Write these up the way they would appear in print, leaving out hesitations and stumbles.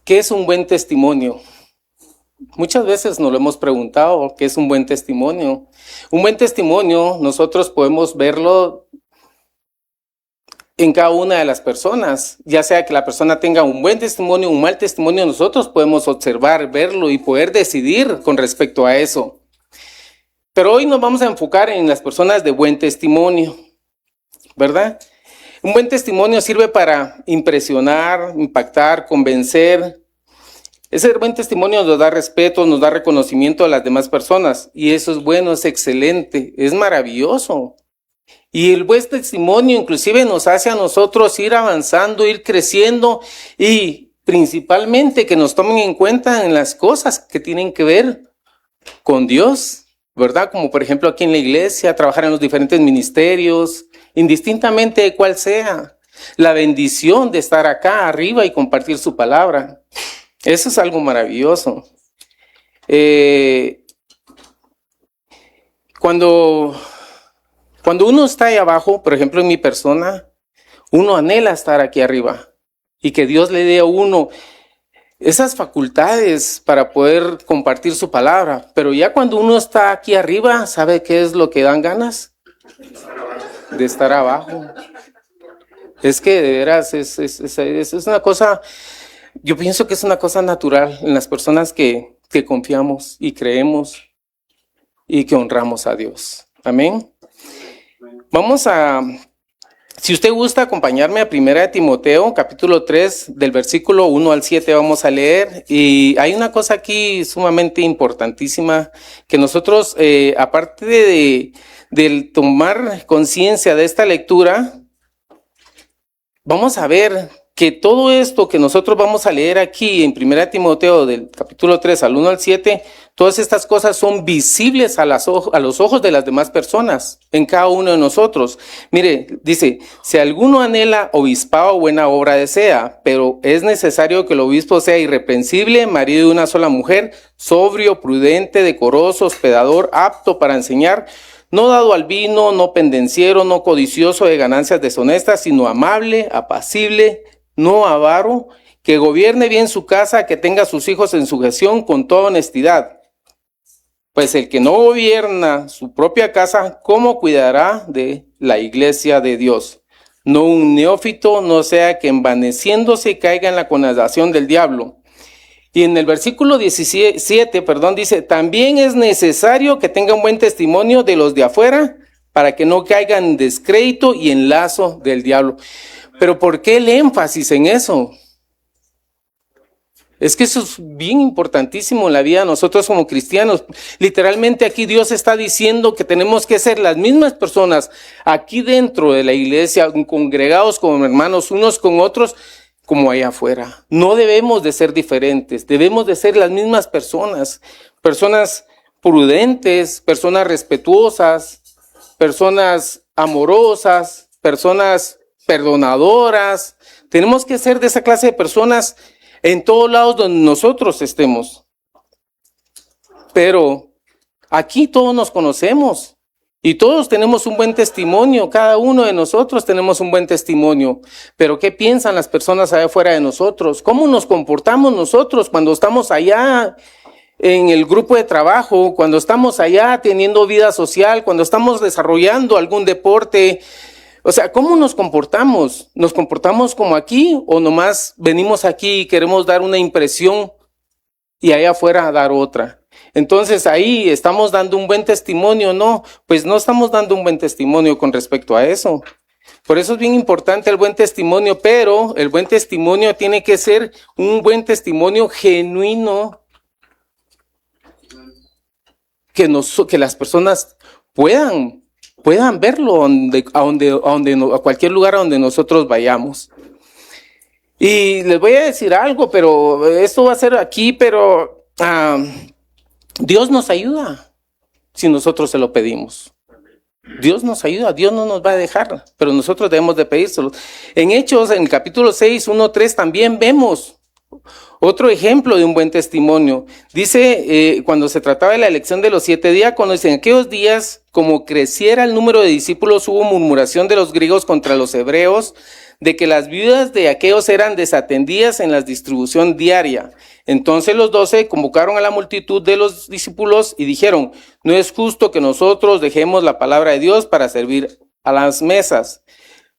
¿Qué es un buen testimonio? Muchas veces nos lo hemos preguntado, ¿qué es un buen testimonio? Un buen testimonio nosotros podemos verlo en cada una de las personas, ya sea que la persona tenga un buen testimonio o un mal testimonio, nosotros podemos observar, verlo y poder decidir con respecto a eso. Pero hoy nos vamos a enfocar en las personas de buen testimonio, ¿verdad? Un buen testimonio sirve para impresionar, impactar, convencer. Ese buen testimonio nos da respeto, nos da reconocimiento a las demás personas. Y eso es bueno, es excelente, es maravilloso. Y el buen testimonio inclusive nos hace a nosotros ir avanzando, ir creciendo y principalmente que nos tomen en cuenta en las cosas que tienen que ver con Dios, ¿verdad? Como por ejemplo aquí en la iglesia, trabajar en los diferentes ministerios, indistintamente de cuál sea. La bendición de estar acá arriba y compartir su palabra. Eso es algo maravilloso. Cuando uno está ahí abajo, por ejemplo en mi persona, uno anhela estar aquí arriba y que Dios le dé a uno esas facultades para poder compartir su palabra. Pero ya cuando uno está aquí arriba, ¿sabe qué es lo que dan ganas? De estar abajo. Es que de veras es una cosa, yo pienso que es una cosa natural en las personas que confiamos y creemos y que honramos a Dios. Amén. Vamos a, si usted gusta acompañarme a 1 Timoteo, capítulo 3, del versículo 1 al 7 vamos a leer. Y hay una cosa aquí sumamente importantísima que nosotros, aparte de tomar conciencia de esta lectura, vamos a ver que todo esto que nosotros vamos a leer aquí en 1 Timoteo del capítulo 3 al 1 al 7, todas estas cosas son visibles a los ojos de las demás personas, en cada uno de nosotros. Mire, dice, si alguno anhela obispado, buena obra desea, pero es necesario que el obispo sea irreprensible, marido de una sola mujer, sobrio, prudente, decoroso, hospedador, apto para enseñar, no dado al vino, no pendenciero, no codicioso de ganancias deshonestas, sino amable, apacible, no avaro, que gobierne bien su casa, que tenga a sus hijos en sujeción con toda honestidad. Pues el que no gobierna su propia casa, ¿cómo cuidará de la iglesia de Dios? No un neófito, no sea que envaneciéndose caiga en la condenación del diablo. Y en el versículo 17, dice, también es necesario que tenga un buen testimonio de los de afuera para que no caigan en descrédito y en lazo del diablo. Pero ¿por qué el énfasis en eso? Es que eso es bien importantísimo en la vida de nosotros como cristianos. Literalmente aquí Dios está diciendo que tenemos que ser las mismas personas aquí dentro de la iglesia, congregados como hermanos unos con otros, como allá afuera. No debemos de ser diferentes, debemos de ser las mismas personas. Personas prudentes, personas respetuosas, personas amorosas, personas perdonadoras. Tenemos que ser de esa clase de personas en todos lados donde nosotros estemos. Pero aquí todos nos conocemos y todos tenemos un buen testimonio. Cada uno de nosotros tenemos un buen testimonio. Pero ¿qué piensan las personas allá afuera de nosotros? ¿Cómo nos comportamos nosotros cuando estamos allá en el grupo de trabajo, cuando estamos allá teniendo vida social, cuando estamos desarrollando algún deporte? O sea, ¿cómo nos comportamos? ¿Nos comportamos como aquí o nomás venimos aquí y queremos dar una impresión y allá afuera dar otra? Entonces ahí estamos dando un buen testimonio, ¿no? Pues no estamos dando un buen testimonio con respecto a eso. Por eso es bien importante el buen testimonio, pero el buen testimonio tiene que ser un buen testimonio genuino, que las personas puedan verlo a cualquier lugar a donde nosotros vayamos. Y les voy a decir algo, pero esto va a ser aquí, pero Dios nos ayuda si nosotros se lo pedimos. Dios nos ayuda, Dios no nos va a dejar, pero nosotros debemos de pedírselo. En Hechos, en el capítulo 6, 1, 3, también vemos Otro ejemplo de un buen testimonio. Dice, cuando se trataba de la elección de los 7 diáconos, dice, en aquellos días, como creciera el número de discípulos, hubo murmuración de los griegos contra los hebreos, de que las viudas de aquellos eran desatendidas en la distribución diaria. Entonces los 12 convocaron a la multitud de los discípulos y dijeron, no es justo que nosotros dejemos la palabra de Dios para servir a las mesas.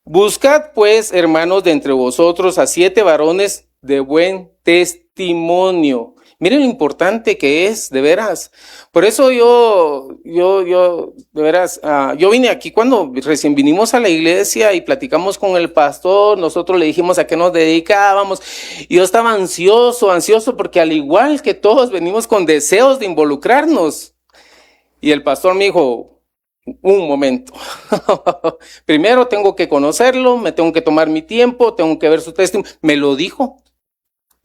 Buscad pues, hermanos, de entre vosotros a 7 varones de buen testimonio. Miren lo importante que es, de veras. Por eso de veras, yo vine aquí cuando recién vinimos a la iglesia y platicamos con el pastor, nosotros le dijimos a qué nos dedicábamos, y yo estaba ansioso, porque al igual que todos venimos con deseos de involucrarnos. Y el pastor me dijo, un momento, primero tengo que conocerlo, me tengo que tomar mi tiempo, tengo que ver su testimonio, me lo dijo.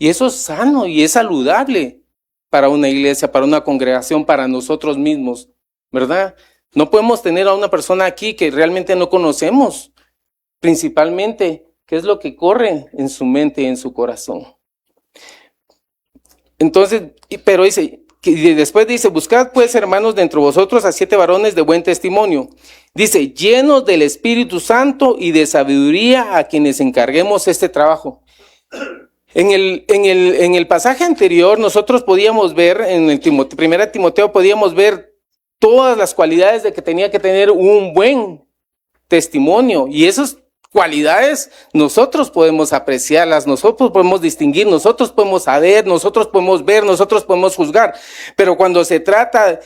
Y eso es sano y es saludable para una iglesia, para una congregación, para nosotros mismos, ¿verdad? No podemos tener a una persona aquí que realmente no conocemos, principalmente qué es lo que corre en su mente y en su corazón. Entonces, pero dice, y después dice, buscad pues, hermanos, de entre vosotros a 7 varones de buen testimonio. Dice, llenos del Espíritu Santo y de sabiduría, a quienes encarguemos este trabajo. En el pasaje anterior nosotros podíamos ver, en el primera Timoteo podíamos ver todas las cualidades de que tenía que tener un buen testimonio, y esas cualidades nosotros podemos apreciarlas, nosotros podemos distinguir, nosotros podemos saber, nosotros podemos ver, nosotros podemos juzgar. Pero cuando se trata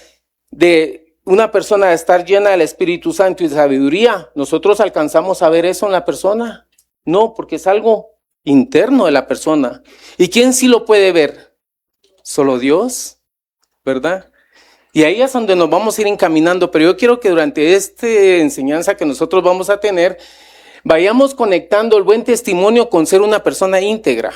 de una persona estar llena del Espíritu Santo y de sabiduría, ¿nosotros alcanzamos a ver eso en la persona? No, porque es algo interno de la persona. ¿Y quién sí lo puede ver? Solo Dios, ¿verdad? Y ahí es donde nos vamos a ir encaminando. Pero yo quiero que durante esta enseñanza que nosotros vamos a tener, vayamos conectando el buen testimonio con ser una persona íntegra.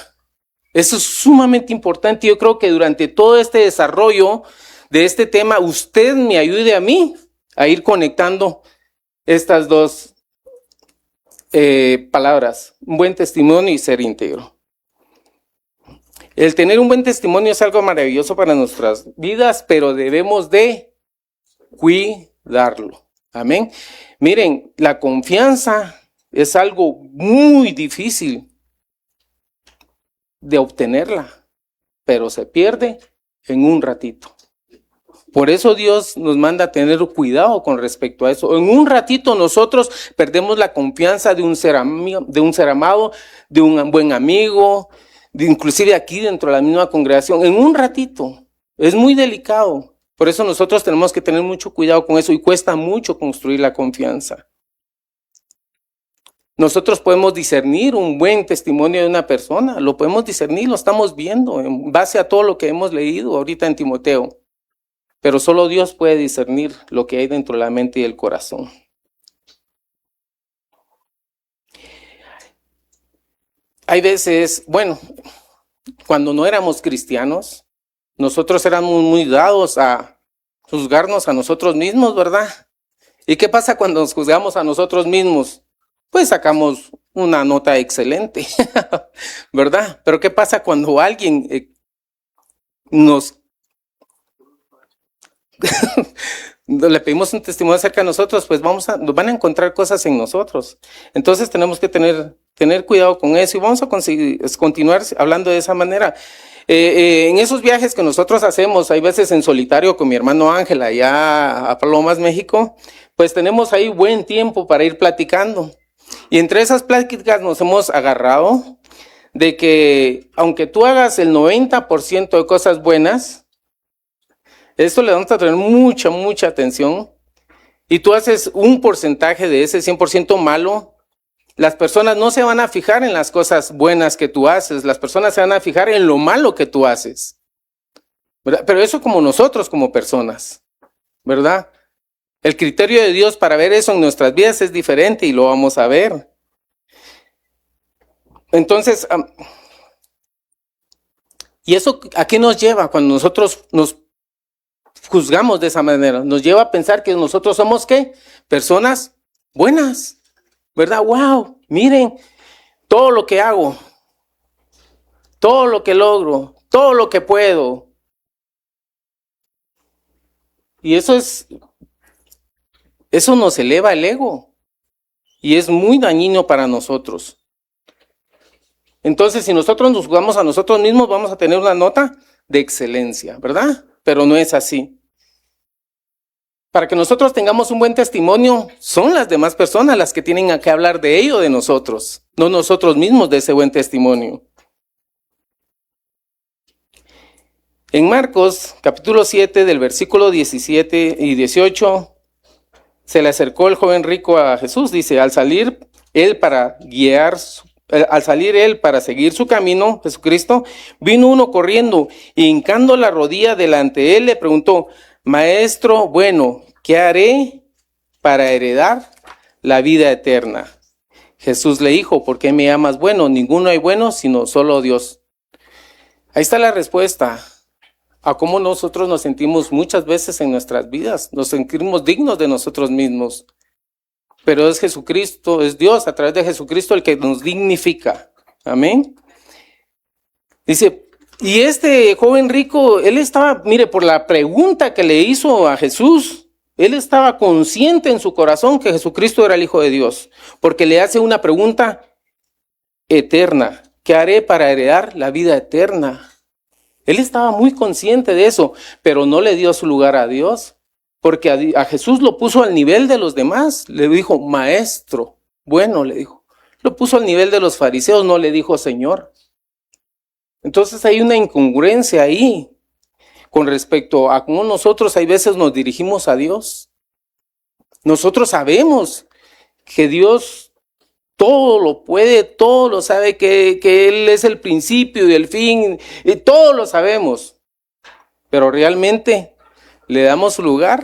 Eso es sumamente importante. Yo creo que durante todo este desarrollo de este tema, usted me ayude a mí a ir conectando estas dos palabras, un buen testimonio y ser íntegro. El tener un buen testimonio es algo maravilloso para nuestras vidas, pero debemos de cuidarlo. Amén. Miren, la confianza es algo muy difícil de obtenerla, pero se pierde en un ratito. Por eso Dios nos manda a tener cuidado con respecto a eso. En un ratito nosotros perdemos la confianza de un ser amado, de un buen amigo, inclusive aquí dentro de la misma congregación. En un ratito. Es muy delicado. Por eso nosotros tenemos que tener mucho cuidado con eso, y cuesta mucho construir la confianza. Nosotros podemos discernir un buen testimonio de una persona. Lo podemos discernir, lo estamos viendo en base a todo lo que hemos leído ahorita en Timoteo. Pero solo Dios puede discernir lo que hay dentro de la mente y el corazón. Hay veces, bueno, cuando no éramos cristianos, nosotros éramos muy dados a juzgarnos a nosotros mismos, ¿verdad? ¿Y qué pasa cuando nos juzgamos a nosotros mismos? Pues sacamos una nota excelente, ¿verdad? Pero ¿qué pasa cuando alguien le pedimos un testimonio acerca de nosotros? Pues nos van a encontrar cosas en nosotros. Entonces tenemos que tener cuidado con eso, y vamos a continuar hablando de esa manera. En esos viajes que nosotros hacemos, hay veces en solitario con mi hermano Ángel allá a Palomas, México, pues tenemos ahí buen tiempo para ir platicando. Y entre esas pláticas nos hemos agarrado de que aunque tú hagas el 90% de cosas buenas, esto le vamos a tener mucha atención, y tú haces un porcentaje de ese 100% malo, las personas no se van a fijar en las cosas buenas que tú haces, las personas se van a fijar en lo malo que tú haces, ¿verdad? Pero eso como nosotros, como personas, ¿verdad? El criterio de Dios para ver eso en nuestras vidas es diferente, y lo vamos a ver. Entonces, ¿y eso a qué nos lleva cuando nosotros nos juzgamos de esa manera? Nos lleva a pensar que nosotros somos, ¿qué? Personas buenas, ¿verdad? ¡Wow! Miren todo lo que hago, todo lo que logro, todo lo que puedo. Y eso nos eleva el ego y es muy dañino para nosotros. Entonces, si nosotros nos jugamos a nosotros mismos, vamos a tener una nota de excelencia, ¿verdad? Pero no es así. Para que nosotros tengamos un buen testimonio, son las demás personas las que tienen que hablar de ello de nosotros, no nosotros mismos de ese buen testimonio. En Marcos, capítulo 7, del versículo 17 y 18, se le acercó el joven rico a Jesús, dice, al salir él para seguir su camino, Jesucristo, vino uno corriendo y hincando la rodilla delante de él le preguntó, Maestro, bueno, ¿qué haré para heredar la vida eterna? Jesús le dijo, ¿por qué me llamas bueno? Ninguno hay bueno, sino solo Dios. Ahí está la respuesta a cómo nosotros nos sentimos muchas veces en nuestras vidas. Nos sentimos dignos de nosotros mismos. Pero es Jesucristo, es Dios a través de Jesucristo el que nos dignifica. Amén. Dice, y este joven rico, él estaba, mire, por la pregunta que le hizo a Jesús, él estaba consciente en su corazón que Jesucristo era el Hijo de Dios, porque le hace una pregunta eterna. ¿Qué haré para heredar la vida eterna? Él estaba muy consciente de eso, pero no le dio su lugar a Dios. Porque a Jesús lo puso al nivel de los demás. Le dijo, maestro. Bueno, le dijo. Lo puso al nivel de los fariseos, no le dijo Señor. Entonces hay una incongruencia ahí con respecto a cómo nosotros hay veces nos dirigimos a Dios. Nosotros sabemos que Dios todo lo puede, todo lo sabe, que Él es el principio y el fin, y todo lo sabemos. Pero realmente le damos su lugar.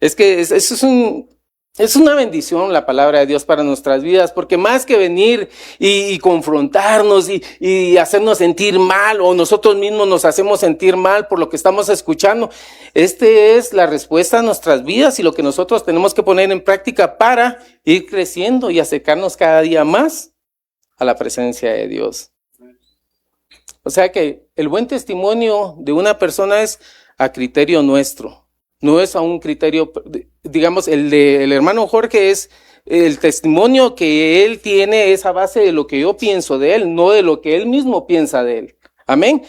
Es que es una bendición la palabra de Dios para nuestras vidas, porque más que venir y confrontarnos y hacernos sentir mal, o nosotros mismos nos hacemos sentir mal por lo que estamos escuchando, es la respuesta a nuestras vidas y lo que nosotros tenemos que poner en práctica para ir creciendo y acercarnos cada día más a la presencia de Dios. O sea que el buen testimonio de una persona es a criterio nuestro, no es a un criterio, digamos, el del hermano Jorge es el testimonio que él tiene, es a base de lo que yo pienso de él, no de lo que él mismo piensa de él. Amén.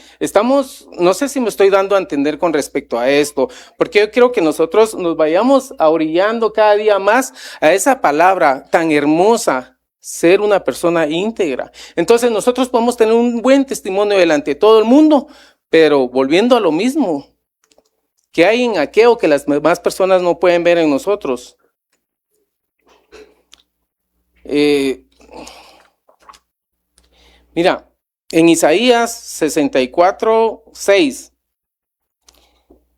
No sé si me estoy dando a entender con respecto a esto, porque yo quiero que nosotros nos vayamos orillando cada día más a esa palabra tan hermosa, ser una persona íntegra. Entonces nosotros podemos tener un buen testimonio delante de todo el mundo, pero volviendo a lo mismo, ¿qué hay en aquello que las demás personas no pueden ver en nosotros? Mira, en Isaías 64:6,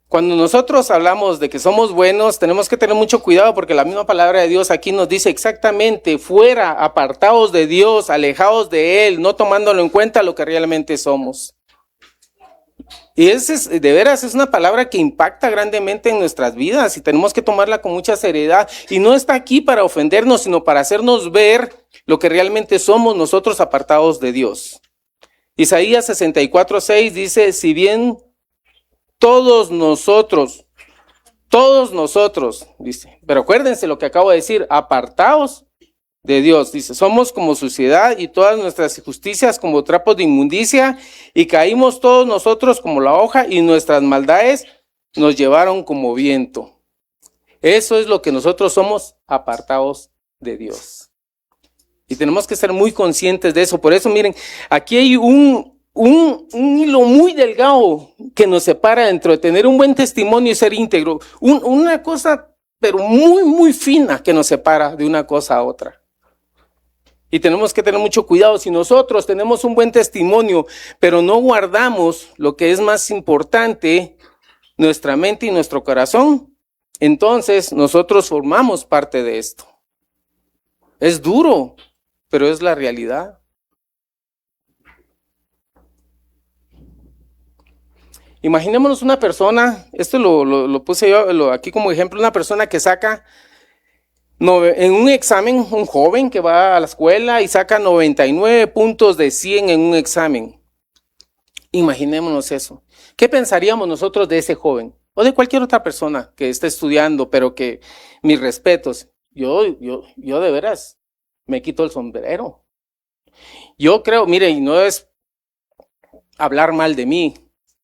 cuando nosotros hablamos de que somos buenos, tenemos que tener mucho cuidado porque la misma palabra de Dios aquí nos dice exactamente, fuera, apartados de Dios, alejados de Él, no tomándolo en cuenta lo que realmente somos. Y de veras es una palabra que impacta grandemente en nuestras vidas y tenemos que tomarla con mucha seriedad. Y no está aquí para ofendernos, sino para hacernos ver lo que realmente somos nosotros apartados de Dios. Isaías 64:6 dice, si bien todos nosotros, dice, pero acuérdense lo que acabo de decir, apartados de Dios, dice, somos como suciedad y todas nuestras injusticias como trapos de inmundicia y caímos todos nosotros como la hoja y nuestras maldades nos llevaron como viento. Eso es lo que nosotros somos, apartados de Dios. Y tenemos que ser muy conscientes de eso. Por eso miren, aquí hay un hilo muy delgado que nos separa dentro de tener un buen testimonio y ser íntegro. Una cosa, pero muy, muy fina que nos separa de una cosa a otra. Y tenemos que tener mucho cuidado. Si nosotros tenemos un buen testimonio, pero no guardamos lo que es más importante, nuestra mente y nuestro corazón, entonces nosotros formamos parte de esto. Es duro, pero es la realidad. Imaginémonos una persona, esto lo puse yo aquí como ejemplo, una persona que saca En un examen, un joven que va a la escuela y saca 99 puntos de 100 en un examen. Imaginémonos eso. ¿Qué pensaríamos nosotros de ese joven? O de cualquier otra persona que esté estudiando, pero que mis respetos. Yo de veras me quito el sombrero. Yo creo, mire, y no es hablar mal de mí,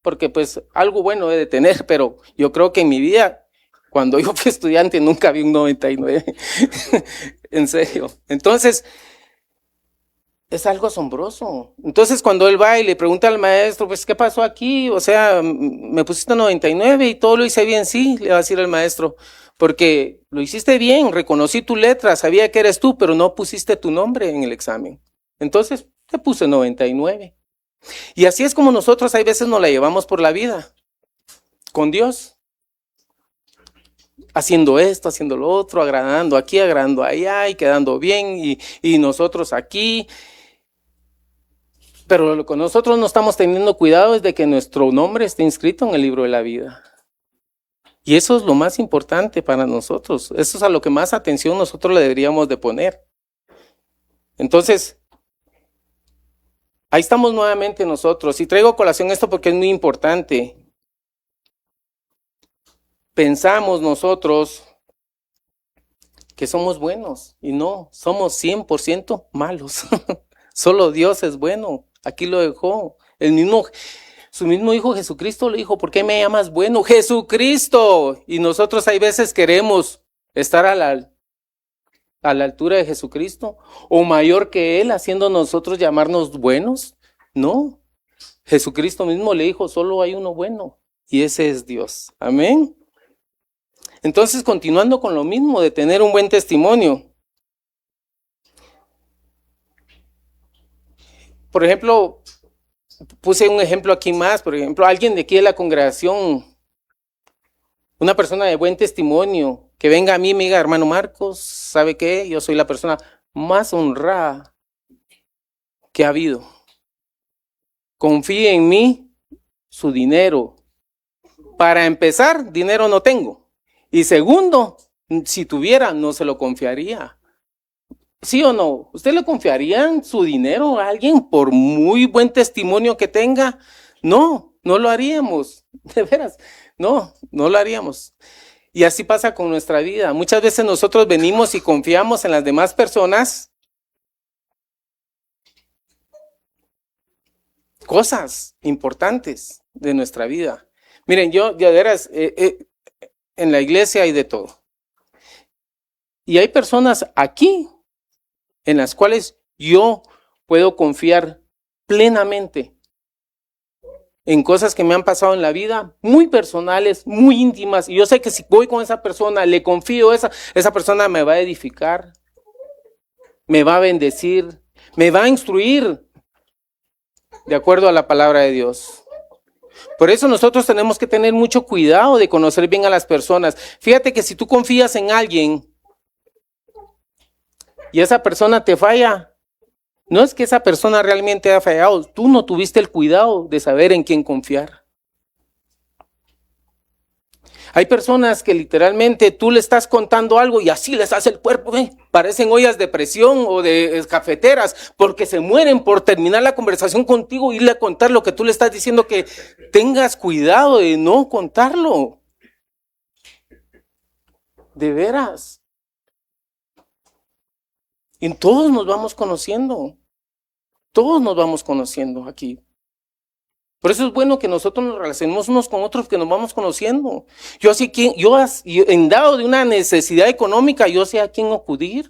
porque pues algo bueno he de tener, pero yo creo que en mi vida, cuando yo fui estudiante, nunca vi un 99. En serio. Entonces, es algo asombroso. Entonces, cuando él va y le pregunta al maestro, pues, ¿qué pasó aquí? O sea, me pusiste 99 y todo lo hice bien, sí, le va a decir el maestro, porque lo hiciste bien, reconocí tu letra, sabía que eres tú, pero no pusiste tu nombre en el examen. Entonces, te puse 99. Y así es como nosotros hay veces nos la llevamos por la vida, con Dios, haciendo esto, haciendo lo otro, agradando aquí, agradando allá y quedando bien, y nosotros aquí. Pero lo que nosotros no estamos teniendo cuidado es de que nuestro nombre esté inscrito en el libro de la vida. Y eso es lo más importante para nosotros. Eso es a lo que más atención nosotros le deberíamos de poner. Entonces, ahí estamos nuevamente nosotros. Y traigo a colación esto porque es muy importante. Pensamos nosotros que somos buenos y no, somos 100% malos. Solo Dios es bueno. Aquí lo dejó. Su mismo Hijo Jesucristo le dijo, ¿por qué me llamas bueno? Jesucristo. Y nosotros hay veces queremos estar a la altura de Jesucristo o mayor que Él, haciendo nosotros llamarnos buenos. No. Jesucristo mismo le dijo, solo hay uno bueno y ese es Dios. Amén. Entonces, continuando con lo mismo de tener un buen testimonio. Por ejemplo, puse un ejemplo aquí más, por ejemplo, alguien de aquí de la congregación, una persona de buen testimonio, que venga a mí y me diga, hermano Marcos, ¿sabe qué? Yo soy la persona más honrada que ha habido. Confíe en mí, su dinero. Para empezar, dinero no tengo. Y segundo, si tuviera, no se lo confiaría. ¿Sí o no? ¿Usted le confiaría su dinero a alguien por muy buen testimonio que tenga? No, no lo haríamos. De veras, no lo haríamos. Y así pasa con nuestra vida. Muchas veces nosotros venimos y confiamos en las demás personas cosas importantes de nuestra vida. Miren, yo de veras, en la iglesia hay de todo. Y hay personas aquí en las cuales yo puedo confiar plenamente en cosas que me han pasado en la vida, muy personales, muy íntimas. Y yo sé que si voy con esa persona, le confío, esa persona me va a edificar, me va a bendecir, me va a instruir de acuerdo a la palabra de Dios. Por eso nosotros tenemos que tener mucho cuidado de conocer bien a las personas. Fíjate que si tú confías en alguien y esa persona te falla, no es que esa persona realmente ha fallado, tú no tuviste el cuidado de saber en quién confiar. Hay personas que literalmente tú le estás contando algo y así les hace el cuerpo, parecen ollas de presión o de cafeteras, porque se mueren por terminar la conversación contigo y irle a contar lo que tú le estás diciendo, que tengas cuidado de no contarlo. De veras. Y todos nos vamos conociendo. Todos nos vamos conociendo aquí. Por eso es bueno que nosotros nos relacionemos unos con otros, que nos vamos conociendo. Yo en dado de una necesidad económica, yo sé a quién acudir.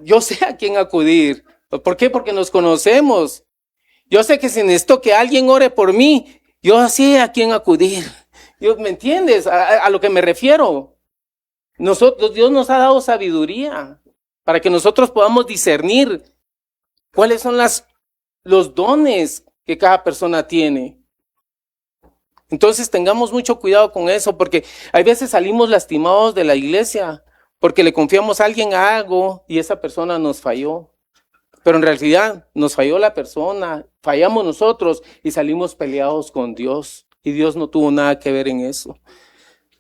Yo sé a quién acudir. ¿Por qué? Porque nos conocemos. Yo sé que si necesito que alguien ore por mí, yo sé a quién acudir. ¿Me entiendes? A lo que me refiero. Dios nos ha dado sabiduría para que nosotros podamos discernir cuáles son los dones que cada persona tiene. Entonces tengamos mucho cuidado con eso, porque hay veces salimos lastimados de la iglesia porque le confiamos a alguien algo y esa persona nos falló. Pero en realidad nos falló la persona, fallamos nosotros y salimos peleados con Dios. Y Dios no tuvo nada que ver en eso.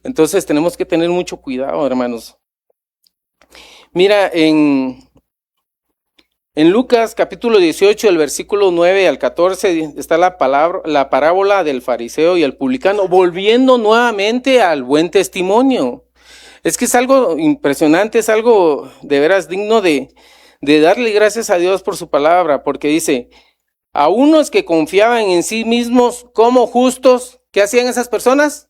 Entonces tenemos que tener mucho cuidado, hermanos. Mira, en Lucas capítulo 18, del versículo 9 al 14, está la parábola del fariseo y el publicano, volviendo nuevamente al buen testimonio. Es que es algo impresionante, es algo de veras digno de darle gracias a Dios por su palabra, porque dice, a unos que confiaban en sí mismos como justos, ¿qué hacían esas personas?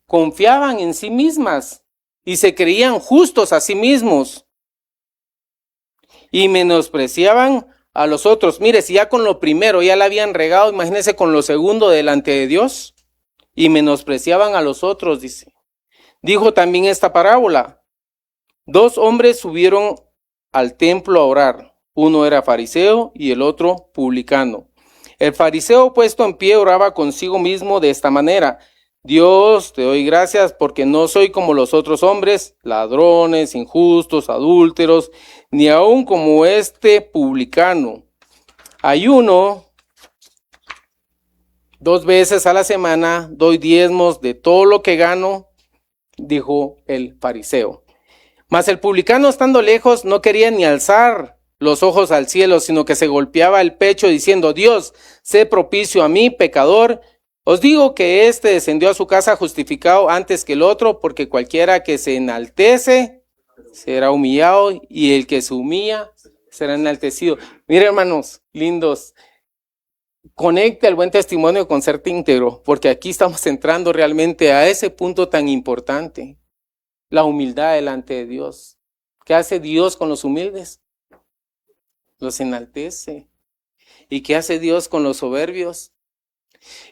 Confiaban en sí mismas y se creían justos a sí mismos y menospreciaban a los otros. Mire, si ya con lo primero ya la habían regado, imagínense con lo segundo delante de Dios, y menospreciaban a los otros, dice. Dijo también esta parábola, 2 hombres subieron al templo a orar, uno era fariseo y el otro publicano. El fariseo puesto en pie oraba consigo mismo de esta manera, Dios, te doy gracias porque no soy como los otros hombres, ladrones, injustos, adúlteros, ni aun como este publicano. Ayuno 2 veces a la semana, doy diezmos de todo lo que gano, dijo el fariseo. Mas el publicano, estando lejos, no quería ni alzar los ojos al cielo, sino que se golpeaba el pecho diciendo, Dios, sé propicio a mí, pecador. Os digo que éste descendió a su casa justificado antes que el otro, porque cualquiera que se enaltece será humillado, y el que se humilla será enaltecido. Mira, hermanos lindos, conecte el buen testimonio con ser íntegro, porque aquí estamos entrando realmente a ese punto tan importante, la humildad delante de Dios. ¿Qué hace Dios con los humildes? Los enaltece. ¿Y qué hace Dios con los soberbios?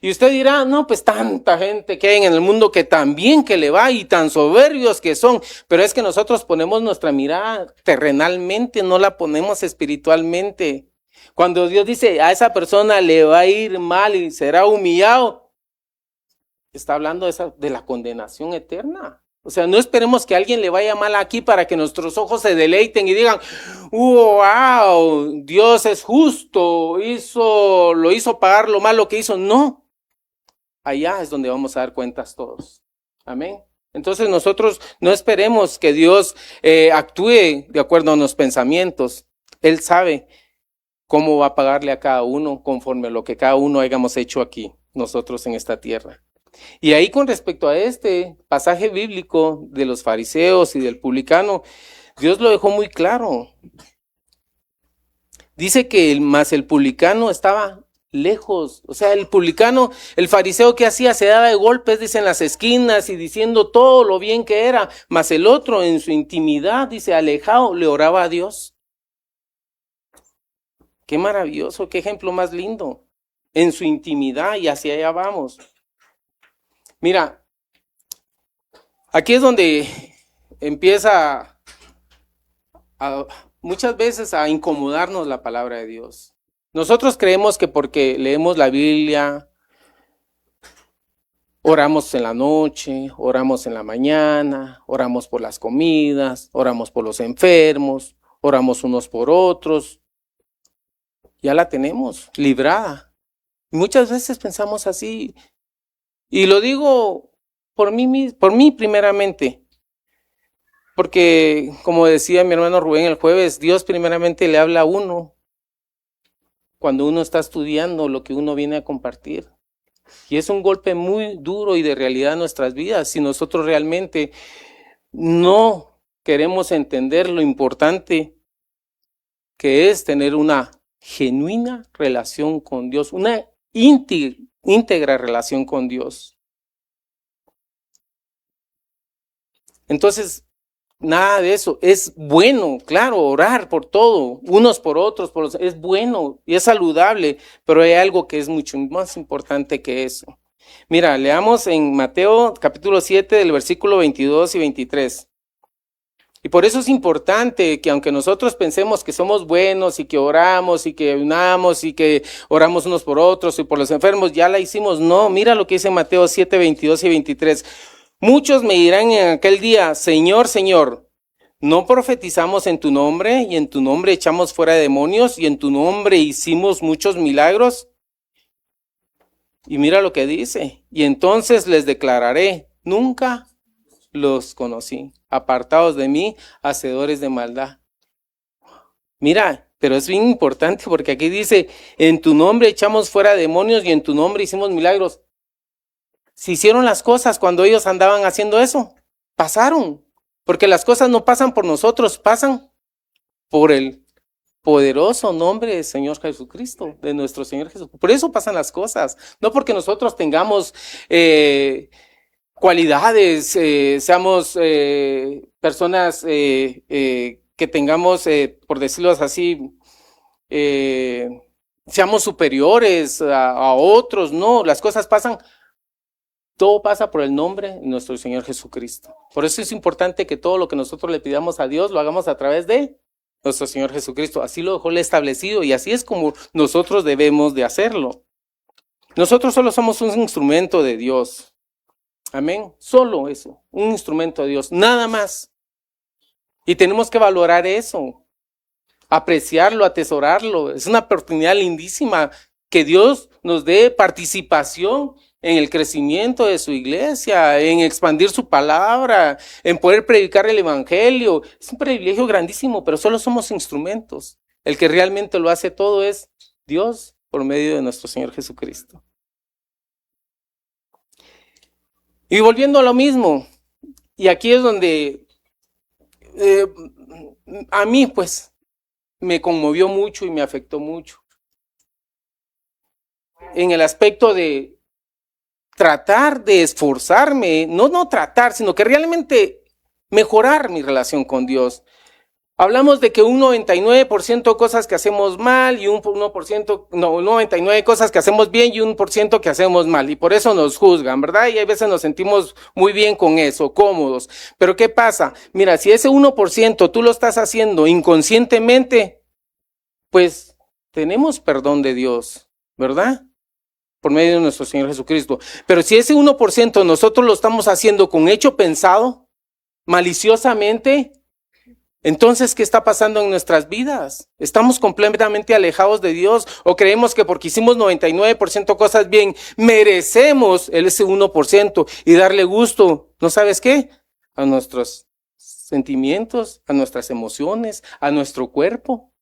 Y usted dirá, no, pues tanta gente que hay en el mundo que tan bien que le va y tan soberbios que son, pero es que nosotros ponemos nuestra mirada terrenalmente, no la ponemos espiritualmente. Cuando Dios dice, a esa persona le va a ir mal y será humillado, está hablando de la condenación eterna. O sea, no esperemos que a alguien le vaya mal aquí para que nuestros ojos se deleiten y digan, wow, Dios es justo, lo hizo pagar lo malo que hizo. No, allá es donde vamos a dar cuentas todos. Amén. Entonces nosotros no esperemos que Dios actúe de acuerdo a los pensamientos. Él sabe cómo va a pagarle a cada uno conforme a lo que cada uno hayamos hecho aquí, nosotros en esta tierra. Y ahí con respecto a este pasaje bíblico de los fariseos y del publicano, Dios lo dejó muy claro. Dice que el publicano estaba lejos. O sea, el publicano, el fariseo, que hacía, se daba de golpes, dice, en las esquinas y diciendo todo lo bien que era. Mas el otro en su intimidad, dice, alejado, le oraba a Dios. Qué maravilloso, qué ejemplo más lindo. En su intimidad, y hacia allá vamos. Mira, aquí es donde empieza muchas veces a incomodarnos la palabra de Dios. Nosotros creemos que porque leemos la Biblia, oramos en la noche, oramos en la mañana, oramos por las comidas, oramos por los enfermos, oramos unos por otros, ya la tenemos librada. Muchas veces pensamos así. Y lo digo por mí primeramente, porque como decía mi hermano Rubén el jueves, Dios primeramente le habla a uno cuando uno está estudiando lo que uno viene a compartir. Y es un golpe muy duro y de realidad en nuestras vidas si nosotros realmente no queremos entender lo importante que es tener una genuina relación con Dios, una íntegra relación con Dios. Entonces, nada de eso. Es bueno, claro, orar por todo, unos por otros, es bueno y es saludable, pero hay algo que es mucho más importante que eso. Mira, leamos en Mateo capítulo 7 del versículo 22 y 23. Y por eso es importante que aunque nosotros pensemos que somos buenos y que oramos y que unamos y que oramos unos por otros y por los enfermos, ya la hicimos. No, mira lo que dice Mateo 7, 22 y 23. Muchos me dirán en aquel día, Señor, Señor, ¿no profetizamos en tu nombre y en tu nombre echamos fuera demonios y en tu nombre hicimos muchos milagros? Y mira lo que dice. Y entonces les declararé, nunca los conocí. Apartados de mí, hacedores de maldad. Mira, pero es bien importante porque aquí dice, en tu nombre echamos fuera demonios y en tu nombre hicimos milagros. Si hicieron las cosas cuando ellos andaban haciendo eso, pasaron. Porque las cosas no pasan por nosotros, pasan por el poderoso nombre del Señor Jesucristo, de nuestro Señor Jesucristo. Por eso pasan las cosas, no porque nosotros tengamos cualidades, seamos personas que tengamos, por decirlo así, seamos superiores a otros. No, las cosas pasan, todo pasa por el nombre de nuestro Señor Jesucristo. Por eso es importante que todo lo que nosotros le pidamos a Dios lo hagamos a través de nuestro Señor Jesucristo. Así lo dejó Él establecido y así es como nosotros debemos de hacerlo. Nosotros solo somos un instrumento de Dios. Amén. Solo eso, un instrumento de Dios, nada más. Y tenemos que valorar eso, apreciarlo, atesorarlo. Es una oportunidad lindísima que Dios nos dé participación en el crecimiento de su iglesia, en expandir su palabra, en poder predicar el evangelio. Es un privilegio grandísimo, pero solo somos instrumentos. El que realmente lo hace todo es Dios por medio de nuestro Señor Jesucristo. Y volviendo a lo mismo, y aquí es donde a mí pues me conmovió mucho y me afectó mucho. En el aspecto de tratar de esforzarme, no tratar, sino que realmente mejorar mi relación con Dios. Hablamos de que un 99% cosas que hacemos mal y un 99 cosas que hacemos bien y 1% que hacemos mal. Y por eso nos juzgan, ¿verdad? Y hay veces nos sentimos muy bien con eso, cómodos. Pero ¿qué pasa? Mira, si ese 1% tú lo estás haciendo inconscientemente, pues tenemos perdón de Dios, ¿verdad? Por medio de nuestro Señor Jesucristo. Pero si ese 1% nosotros lo estamos haciendo con hecho pensado, maliciosamente, entonces, ¿qué está pasando en nuestras vidas? ¿Estamos completamente alejados de Dios o creemos que porque hicimos 99% cosas bien, merecemos ese 1% y darle gusto? ¿No sabes qué? A nuestros sentimientos, a nuestras emociones, a nuestro cuerpo.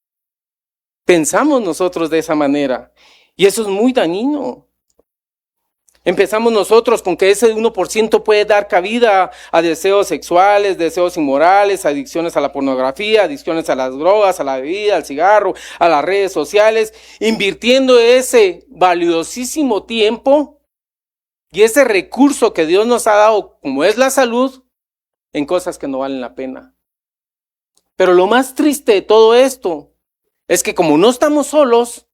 Pensamos nosotros de esa manera y eso es muy dañino. Empezamos nosotros con que ese 1% puede dar cabida a deseos sexuales, deseos inmorales, adicciones a la pornografía, adicciones a las drogas, a la bebida, al cigarro, a las redes sociales, invirtiendo ese valiosísimo tiempo y ese recurso que Dios nos ha dado, como es la salud, en cosas que no valen la pena. Pero lo más triste de todo esto es que como no estamos solos,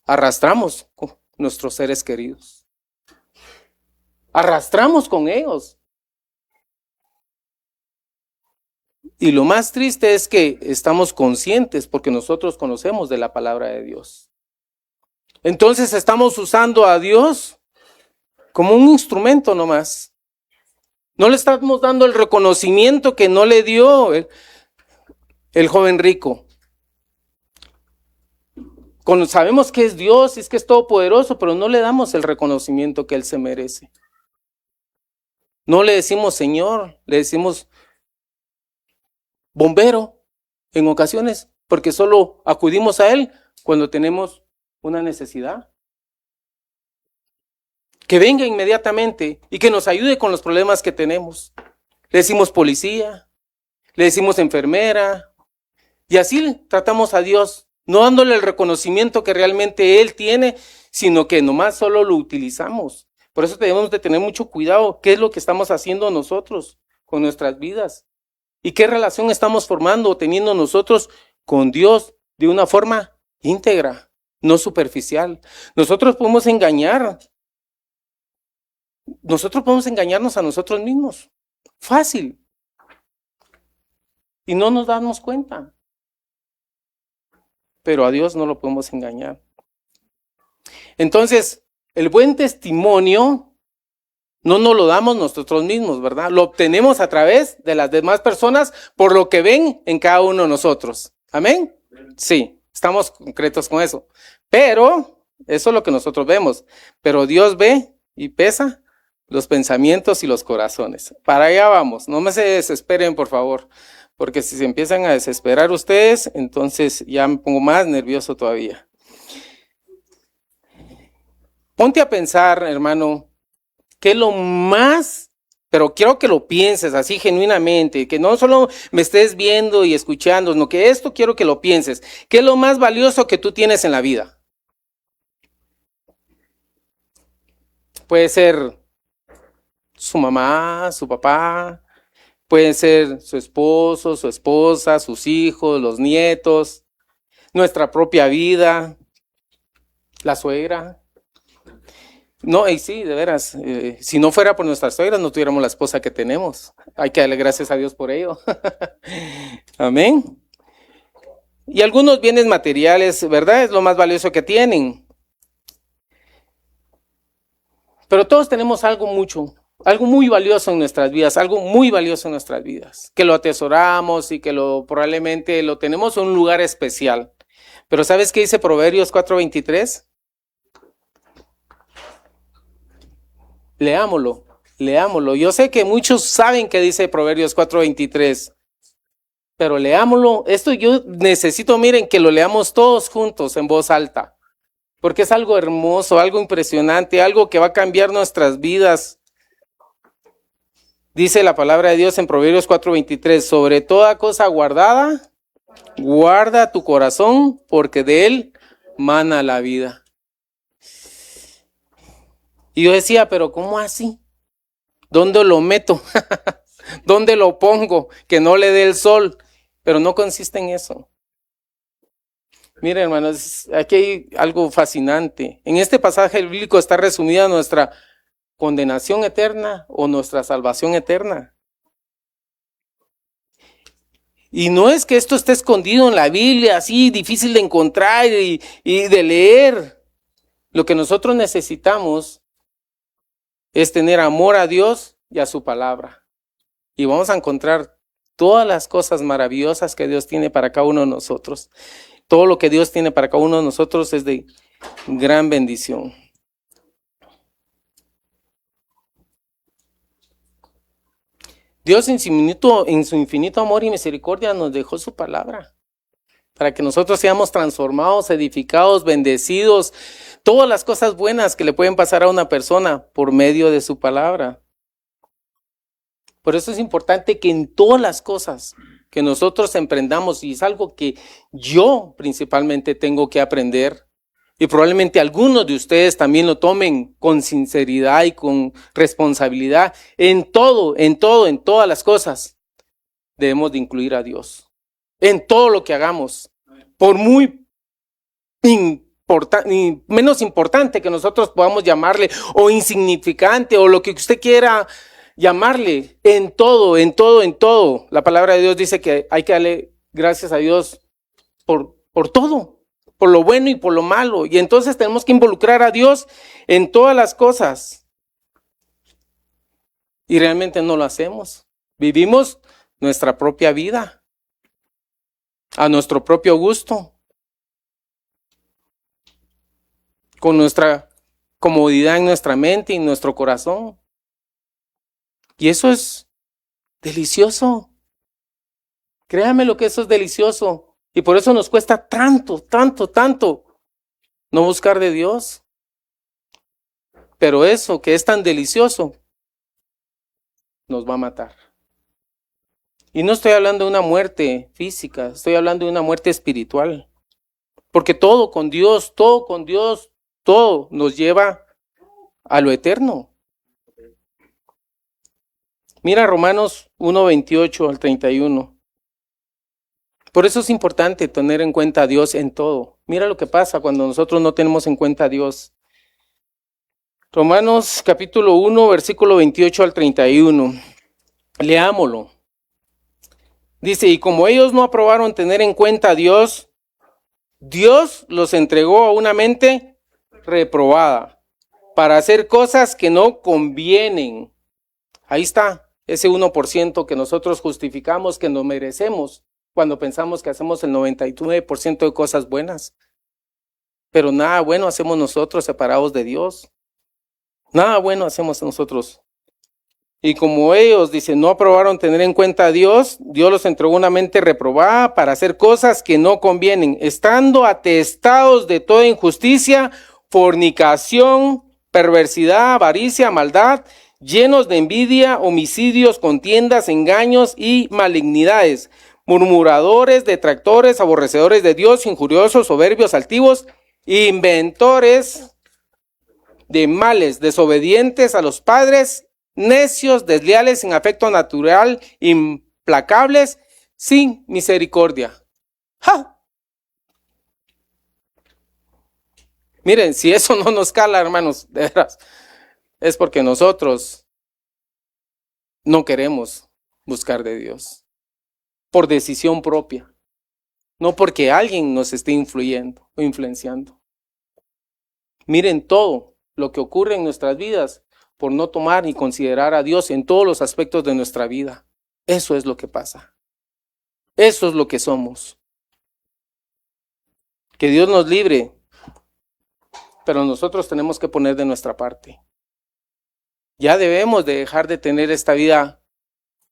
arrastramos con nuestros seres queridos. Arrastramos con ellos. Y lo más triste es que estamos conscientes porque nosotros conocemos de la palabra de Dios. Entonces estamos usando a Dios como un instrumento nomás. No le estamos dando el reconocimiento que no le dio el joven rico. Sabemos que es Dios, es que es todopoderoso, pero no le damos el reconocimiento que Él se merece. No le decimos Señor, le decimos bombero en ocasiones, porque solo acudimos a Él cuando tenemos una necesidad. Que venga inmediatamente y que nos ayude con los problemas que tenemos. Le decimos policía, le decimos enfermera, y así tratamos a Dios, no dándole el reconocimiento que realmente Él tiene, sino que nomás solo lo utilizamos. Por eso debemos de tener mucho cuidado. ¿Qué es lo que estamos haciendo nosotros con nuestras vidas? ¿Y qué relación estamos formando o teniendo nosotros con Dios de una forma íntegra, no superficial? Nosotros podemos engañar. Nosotros podemos engañarnos a nosotros mismos. Fácil. Y no nos damos cuenta. Pero a Dios no lo podemos engañar. Entonces, el buen testimonio no nos lo damos nosotros mismos, ¿verdad? Lo obtenemos a través de las demás personas por lo que ven en cada uno de nosotros. ¿Amén? Sí, estamos concretos con eso. Pero, eso es lo que nosotros vemos. Pero Dios ve y pesa los pensamientos y los corazones. Para allá vamos, no me se desesperen, por favor, porque si se empiezan a desesperar ustedes, entonces ya me pongo más nervioso todavía. Ponte a pensar, hermano, ¿qué es lo más? Pero quiero que lo pienses así genuinamente, que no solo me estés viendo y escuchando, sino que esto quiero que lo pienses. ¿Qué es lo más valioso que tú tienes en la vida? Puede ser su mamá, su papá, puede ser su esposo, su esposa, sus hijos, los nietos, nuestra propia vida, la suegra. No, y sí, de veras, si no fuera por nuestras suegras, no tuviéramos la esposa que tenemos. Hay que darle gracias a Dios por ello. Amén. Y algunos bienes materiales, ¿verdad? Es lo más valioso que tienen. Pero todos tenemos algo muy valioso en nuestras vidas, algo muy valioso en nuestras vidas, que lo atesoramos y que probablemente lo tenemos en un lugar especial. Pero ¿sabes qué dice Proverbios 4:23? Leámoslo. Yo sé que muchos saben que dice Proverbios 4:23, pero leámoslo. Esto yo necesito, miren, que lo leamos todos juntos en voz alta, porque es algo hermoso, algo impresionante, algo que va a cambiar nuestras vidas. Dice la palabra de Dios en Proverbios 4:23, sobre toda cosa guardada, guarda tu corazón, porque de él mana la vida. Y yo decía, pero ¿cómo así? ¿Dónde lo meto? ¿Dónde lo pongo? Que no le dé el sol. Pero no consiste en eso. Miren, hermanos, aquí hay algo fascinante. En este pasaje bíblico está resumida nuestra condenación eterna o nuestra salvación eterna. Y no es que esto esté escondido en la Biblia, así difícil de encontrar y de leer. Lo que nosotros necesitamos es tener amor a Dios y a su palabra. Y vamos a encontrar todas las cosas maravillosas que Dios tiene para cada uno de nosotros. Todo lo que Dios tiene para cada uno de nosotros es de gran bendición. Dios en su infinito amor y misericordia nos dejó su palabra para que nosotros seamos transformados, edificados, bendecidos, todas las cosas buenas que le pueden pasar a una persona por medio de su palabra. Por eso es importante que en todas las cosas que nosotros emprendamos, y es algo que yo principalmente tengo que aprender, y probablemente algunos de ustedes también lo tomen con sinceridad y con responsabilidad, en todas las cosas, debemos de incluir a Dios. En todo lo que hagamos, por muy menos importante que nosotros podamos llamarle, o insignificante, o lo que usted quiera llamarle, en todo. La palabra de Dios dice que hay que darle gracias a Dios por todo, por lo bueno y por lo malo. Y entonces tenemos que involucrar a Dios en todas las cosas. Y realmente no lo hacemos. Vivimos nuestra propia vida, a nuestro propio gusto, con nuestra comodidad en nuestra mente y en nuestro corazón. Y eso es delicioso. Créame lo que eso es delicioso. Y por eso nos cuesta tanto no buscar de Dios. Pero eso que es tan delicioso nos va a matar. Y no estoy hablando de una muerte física, estoy hablando de una muerte espiritual. Porque todo con Dios, todo nos lleva a lo eterno. Mira Romanos 1:28 al 31. Por eso es importante tener en cuenta a Dios en todo. Mira lo que pasa cuando nosotros no tenemos en cuenta a Dios. Romanos capítulo 1, versículo 28 al 31. Leámoslo. Dice, y como ellos no aprobaron tener en cuenta a Dios, Dios los entregó a una mente reprobada para hacer cosas que no convienen. Ahí está, ese 1% que nosotros justificamos que nos merecemos cuando pensamos que hacemos el 99% de cosas buenas. Pero nada bueno hacemos nosotros separados de Dios. Nada bueno hacemos nosotros Y como ellos, dice, no aprobaron tener en cuenta a Dios, Dios los entregó una mente reprobada para hacer cosas que no convienen, estando atestados de toda injusticia, fornicación, perversidad, avaricia, maldad, llenos de envidia, homicidios, contiendas, engaños y malignidades, murmuradores, detractores, aborrecedores de Dios, injuriosos, soberbios, altivos, inventores de males, desobedientes a los padres, necios, desleales, sin afecto natural, implacables, sin misericordia. ¡Ja! Miren, si eso no nos cala, hermanos, de veras, es porque nosotros no queremos buscar de Dios por decisión propia, no porque alguien nos esté influyendo o influenciando. Miren todo lo que ocurre en nuestras vidas por no tomar y considerar a Dios en todos los aspectos de nuestra vida. Eso es lo que pasa. Eso es lo que somos. Que Dios nos libre, pero nosotros tenemos que poner de nuestra parte. Ya debemos de dejar de tener esta vida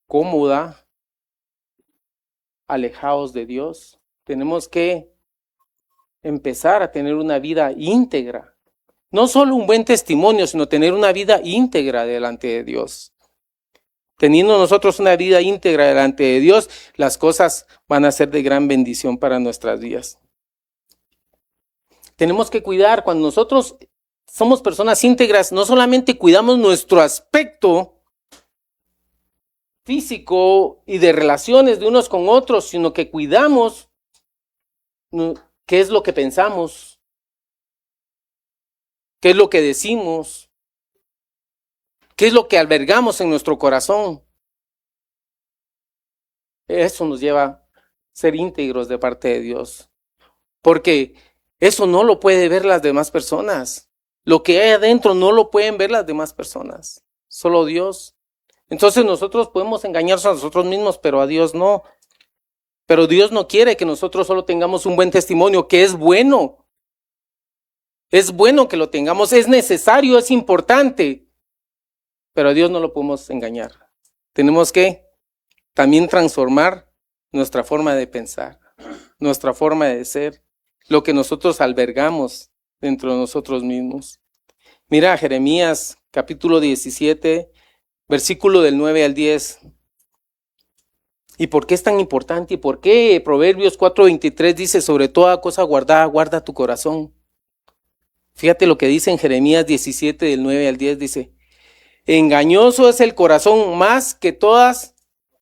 cómoda, alejados de Dios. Tenemos que empezar a tener una vida íntegra. No solo un buen testimonio, sino tener una vida íntegra delante de Dios. Teniendo nosotros una vida íntegra delante de Dios, las cosas van a ser de gran bendición para nuestras vidas. Tenemos que cuidar, cuando nosotros somos personas íntegras, no solamente cuidamos nuestro aspecto físico y de relaciones de unos con otros, sino que cuidamos qué es lo que pensamos, qué es lo que decimos, qué es lo que albergamos en nuestro corazón. Eso nos lleva a ser íntegros de parte de Dios, porque eso no lo puede ver las demás personas. Lo que hay adentro no lo pueden ver las demás personas, solo Dios. Entonces nosotros podemos engañarnos a nosotros mismos, pero a Dios no. Pero Dios no quiere que nosotros solo tengamos un buen testimonio, que es bueno. Es bueno que lo tengamos, es necesario, es importante, pero a Dios no lo podemos engañar. Tenemos que también transformar nuestra forma de pensar, nuestra forma de ser, lo que nosotros albergamos dentro de nosotros mismos. Mira Jeremías capítulo 17, versículo del 9 al 10. ¿Y por qué es tan importante? ¿Y por qué Proverbios 4:23 dice, sobre toda cosa guardada, guarda tu corazón? Fíjate lo que dice en Jeremías 17, del 9 al 10, dice, engañoso es el corazón más que todas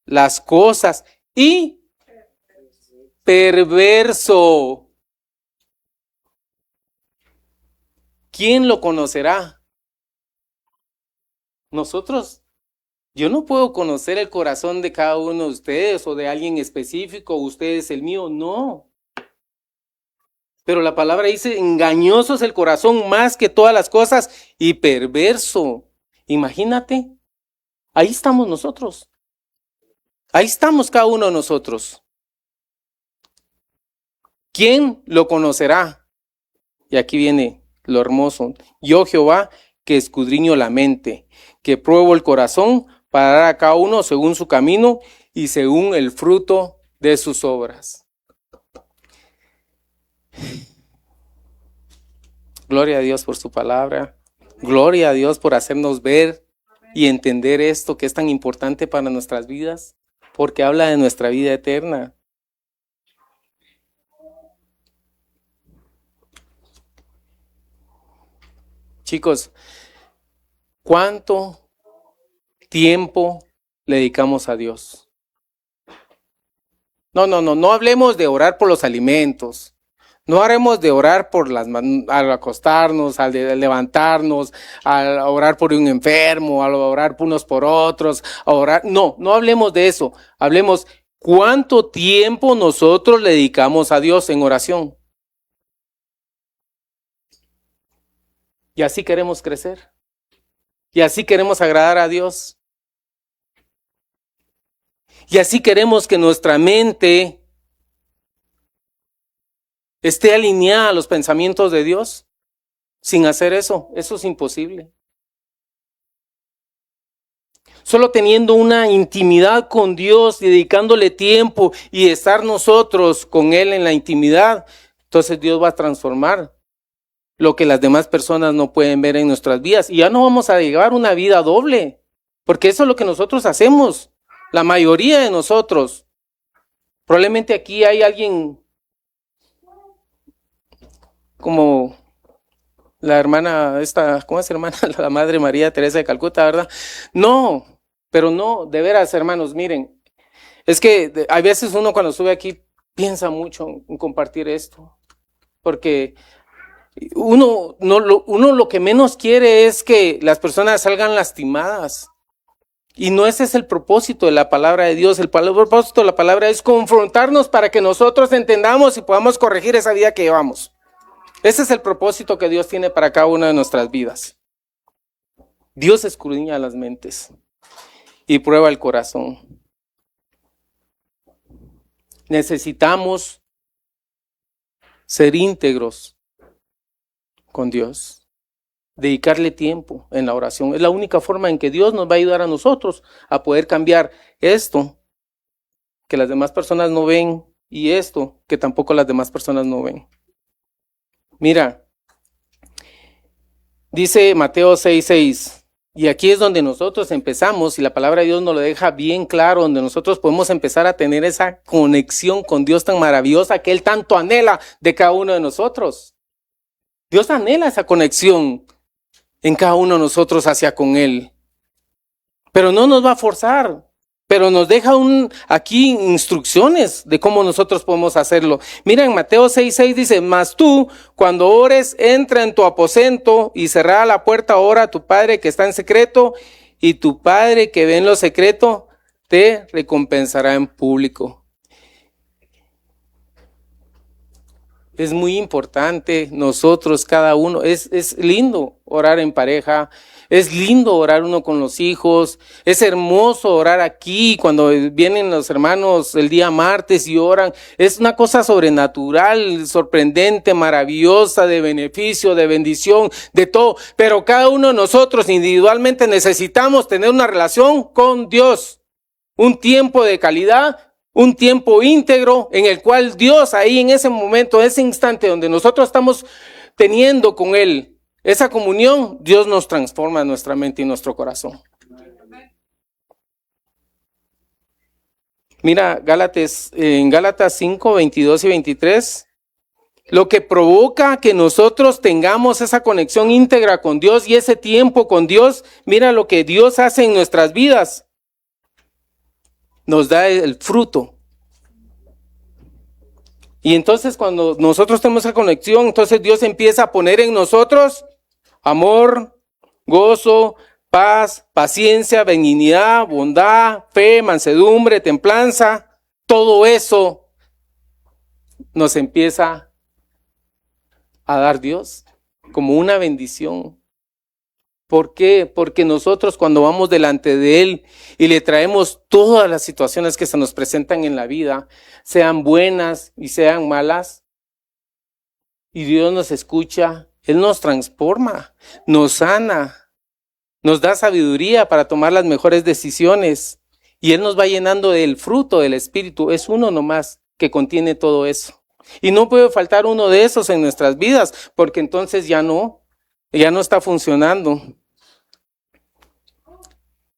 las cosas y perverso. ¿Quién lo conocerá? Nosotros. Yo no puedo conocer el corazón de cada uno de ustedes o de alguien específico, ustedes el mío, no. Pero la palabra dice, engañoso es el corazón más que todas las cosas y perverso. Imagínate, ahí estamos nosotros. Ahí estamos cada uno de nosotros. ¿Quién lo conocerá? Y aquí viene lo hermoso. Yo, Jehová, que escudriño la mente, que pruebo el corazón para dar a cada uno según su camino y según el fruto de sus obras. Gloria a Dios por su palabra. Gloria a Dios por hacernos ver y entender esto que es tan importante para nuestras vidas, porque habla de nuestra vida eterna. Chicos, ¿cuánto tiempo le dedicamos a Dios? No hablemos de orar por los alimentos. No haremos de orar por al acostarnos, al de levantarnos, al orar por un enfermo, al orar por unos por otros, a orar. No hablemos de eso. Hablemos cuánto tiempo nosotros le dedicamos a Dios en oración. Y así queremos crecer. Y así queremos agradar a Dios. Y así queremos que nuestra mente esté alineada a los pensamientos de Dios. Sin hacer eso es imposible. solo teniendo una intimidad con Dios, dedicándole tiempo y estar nosotros con Él en la intimidad, entonces Dios va a transformar lo que las demás personas no pueden ver en nuestras vidas. Y ya no vamos a llevar una vida doble, porque eso es lo que nosotros hacemos, la mayoría de nosotros. Probablemente aquí hay alguien como la hermana, ¿cómo es hermana? La Madre María Teresa de Calcuta, ¿verdad? No, pero no, de veras, hermanos, miren, es que a veces uno cuando sube aquí piensa mucho en compartir esto, porque uno lo que menos quiere es que las personas salgan lastimadas. Y no ese es el propósito de la palabra de Dios. El propósito de la palabra es confrontarnos para que nosotros entendamos y podamos corregir esa vida que llevamos. Ese es el propósito que Dios tiene para cada una de nuestras vidas. Dios escudriña las mentes y prueba el corazón. Necesitamos ser íntegros con Dios, dedicarle tiempo en la oración. Es la única forma en que Dios nos va a ayudar a nosotros a poder cambiar esto que las demás personas no ven y esto que tampoco las demás personas no ven. Mira, dice Mateo 6:6, y aquí es donde nosotros empezamos, y la palabra de Dios nos lo deja bien claro, donde nosotros podemos empezar a tener esa conexión con Dios tan maravillosa que Él tanto anhela de cada uno de nosotros. Dios anhela esa conexión en cada uno de nosotros hacia con Él. Pero no nos va a forzar, pero nos deja aquí instrucciones de cómo nosotros podemos hacerlo. Mira, en Mateo 6:6 dice, mas tú, cuando ores, entra en tu aposento y cerrada la puerta, ora a tu Padre que está en secreto, y tu Padre que ve en lo secreto te recompensará en público. Es muy importante nosotros, cada uno, es lindo orar en pareja, es lindo orar uno con los hijos, es hermoso orar aquí cuando vienen los hermanos el día martes y oran, es una cosa sobrenatural, sorprendente, maravillosa, de beneficio, de bendición, de todo, pero cada uno de nosotros individualmente necesitamos tener una relación con Dios, un tiempo de calidad, un tiempo íntegro en el cual Dios ahí en ese momento, ese instante donde nosotros estamos teniendo con Él esa comunión, Dios nos transforma nuestra mente y nuestro corazón. Mira, en Gálatas 5, 22 y 23, lo que provoca que nosotros tengamos esa conexión íntegra con Dios y ese tiempo con Dios, mira lo que Dios hace en nuestras vidas. Nos da el fruto. Y entonces cuando nosotros tenemos esa conexión, entonces Dios empieza a poner en nosotros amor, gozo, paz, paciencia, benignidad, bondad, fe, mansedumbre, templanza. Todo eso nos empieza a dar Dios como una bendición. ¿Por qué? Porque nosotros cuando vamos delante de Él y le traemos todas las situaciones que se nos presentan en la vida, sean buenas y sean malas, y Dios nos escucha, Él nos transforma, nos sana, nos da sabiduría para tomar las mejores decisiones, y Él nos va llenando del fruto del Espíritu. Es uno nomás que contiene todo eso. Y no puede faltar uno de esos en nuestras vidas, porque entonces ya no está funcionando.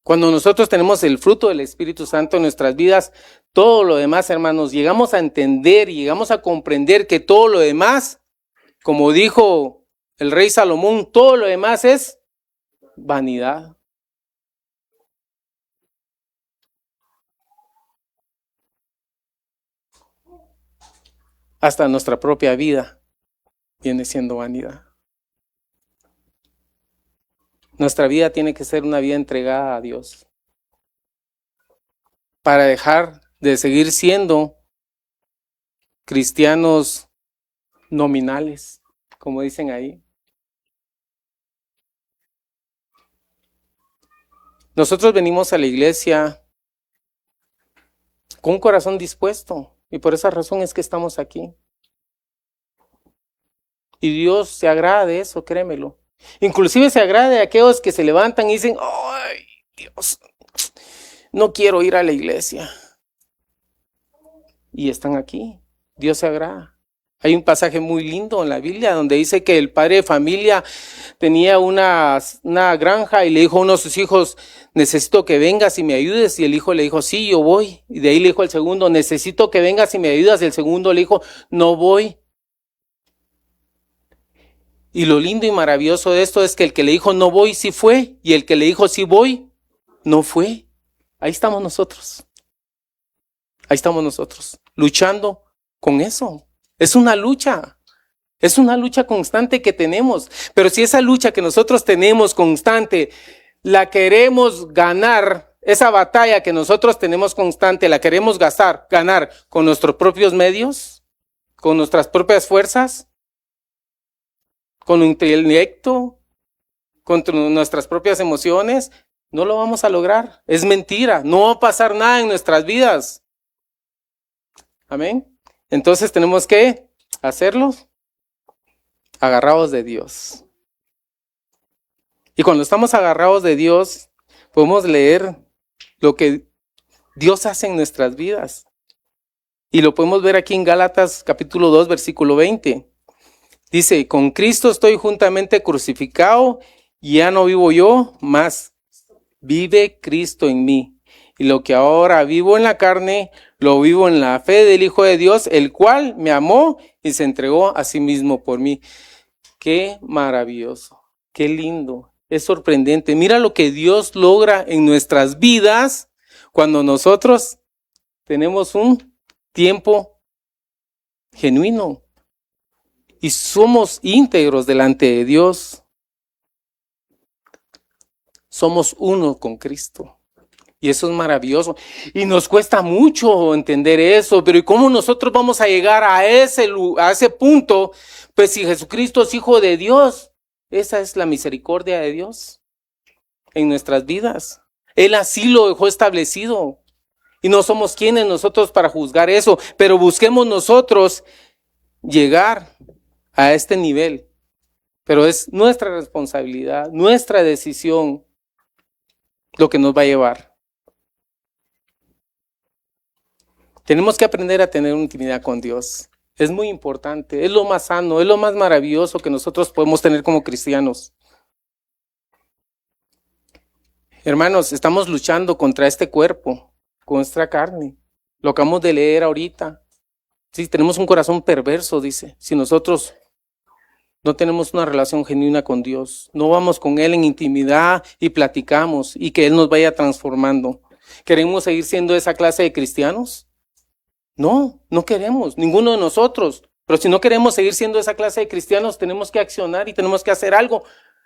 Cuando nosotros tenemos el fruto del Espíritu Santo en nuestras vidas, todo lo demás, hermanos, llegamos a entender y llegamos a comprender que todo lo demás, como dijo el rey Salomón, todo lo demás es vanidad. Hasta nuestra propia vida viene siendo vanidad. Nuestra vida tiene que ser una vida entregada a Dios para dejar de seguir siendo cristianos nominales, como dicen ahí. Nosotros venimos a la iglesia con un corazón dispuesto y por esa razón es que estamos aquí. Y Dios se agrada de eso, créemelo. Inclusive se agrada de aquellos que se levantan y dicen, ¡ay, Dios! no quiero ir a la iglesia. Y están aquí. Dios se agrada. Hay un pasaje muy lindo en la Biblia donde dice que el padre de familia tenía una granja y le dijo a uno de sus hijos, necesito que vengas y me ayudes. Y el hijo le dijo, sí, yo voy. Y de ahí le dijo al segundo, necesito que vengas y me ayudas. Y el segundo le dijo, no voy. Y lo lindo y maravilloso de esto es que el que le dijo no voy sí fue, y el que le dijo sí voy no fue. Ahí estamos nosotros. Ahí estamos nosotros, luchando con eso. Es una lucha constante que tenemos. Pero si esa lucha que nosotros tenemos constante, la queremos ganar, esa batalla que nosotros tenemos constante, la queremos ganar con nuestros propios medios, con nuestras propias fuerzas, con un intelecto, con nuestras propias emociones, no lo vamos a lograr. Es mentira, no va a pasar nada en nuestras vidas. Amén. Entonces tenemos que hacerlo agarrados de Dios. Y cuando estamos agarrados de Dios, podemos leer lo que Dios hace en nuestras vidas. Y lo podemos ver aquí en Gálatas capítulo 2, versículo 20. Dice, con Cristo estoy juntamente crucificado, y ya no vivo yo, mas vive Cristo en mí. Y lo que ahora vivo en la carne, lo vivo en la fe del Hijo de Dios, el cual me amó y se entregó a sí mismo por mí. Qué maravilloso, qué lindo, es sorprendente. Mira lo que Dios logra en nuestras vidas cuando nosotros tenemos un tiempo genuino y somos íntegros delante de Dios. Somos uno con Cristo. Y eso es maravilloso. Y nos cuesta mucho entender eso. Pero ¿y cómo nosotros vamos a llegar a ese punto? Pues si Jesucristo es Hijo de Dios, esa es la misericordia de Dios en nuestras vidas. Él así lo dejó establecido. Y no somos quienes nosotros para juzgar eso. Pero busquemos nosotros llegar a este nivel. Pero es nuestra responsabilidad, nuestra decisión lo que nos va a llevar. Tenemos que aprender a tener intimidad con Dios. Es muy importante, es lo más sano, es lo más maravilloso que nosotros podemos tener como cristianos. Hermanos, estamos luchando contra este cuerpo, con nuestra carne. Lo acabamos de leer ahorita. Sí, tenemos un corazón perverso, dice. Si nosotros no tenemos una relación genuina con Dios, no vamos con Él en intimidad y platicamos y que Él nos vaya transformando. ¿Queremos seguir siendo esa clase de cristianos? No, no queremos, ninguno de nosotros. Pero si no queremos seguir siendo esa clase de cristianos, tenemos que accionar y tenemos que hacer algo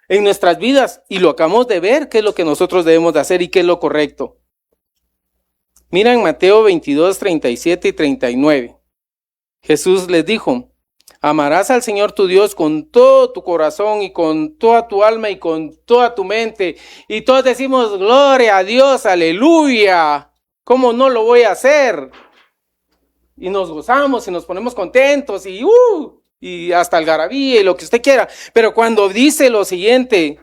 en nuestras vidas. Y lo acabamos de ver, qué es lo que nosotros debemos de hacer y qué es lo correcto. Mira en Mateo 22, 37 y 39. Jesús les dijo, amarás al Señor tu Dios con todo tu corazón y con toda tu alma y con toda tu mente. Y todos decimos, gloria a Dios, aleluya. ¿Cómo no lo voy a hacer? Y nos gozamos y nos ponemos contentos y hasta algarabía y lo que usted quiera. Pero cuando dice lo siguiente,